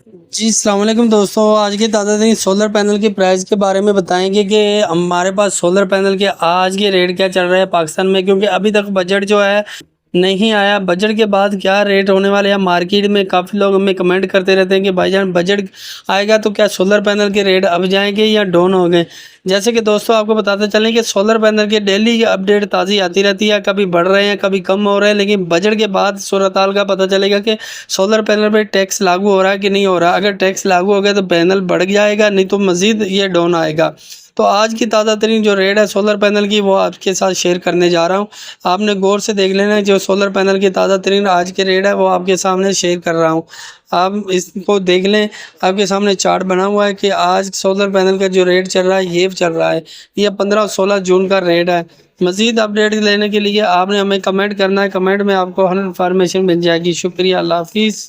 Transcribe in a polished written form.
जी, अस्सलाम वालेकुम दोस्तों। आज की ताज़ा तरीन सोलर पैनल की प्राइस के बारे में बताएंगे कि हमारे पास सोलर पैनल के आज के रेट क्या चल रहा है पाकिस्तान में, क्योंकि अभी तक बजट जो है नहीं आया। बजट के बाद क्या रेट होने वाले हैं मार्केट में, काफ़ी लोग हमें कमेंट करते रहते हैं कि भाईजान बजट आएगा तो क्या सोलर पैनल के रेट अब जाएंगे या डाउन हो गए। जैसे कि दोस्तों आपको बताते चलें कि सोलर पैनल के डेली अपडेट ताज़ी आती रहती है, कभी बढ़ रहे हैं कभी कम हो रहे हैं, लेकिन बजट के बाद सूरत हाल का पता चलेगा कि सोलर पैनल पे टैक्स लागू हो रहा है कि नहीं हो रहा। अगर टैक्स लागू हो गया तो पैनल बढ़ जाएगा, नहीं तो मज़ीद ये डाउन आएगा। तो आज की ताज़ा तरीन जो रेट है सोलर पैनल की वो आपके साथ शेयर करने जा रहा हूँ। आपने गौर से देख लेना, जो सोलर पैनल की ताज़ा तरीन आज के रेट है वो आपके सामने शेयर कर रहा हूँ। आप इसको देख लें, आपके सामने चार्ट बना हुआ है कि आज सोलर पैनल का जो रेट चल रहा है ये चल रहा है। ये 15-16 जून का रेट है। मज़ीद अपडेट लेने के लिए आपने हमें कमेंट करना है, कमेंट में आपको हर इन्फॉर्मेशन मिल जाएगी। शुक्रिया, अल्लाह हाफिज़।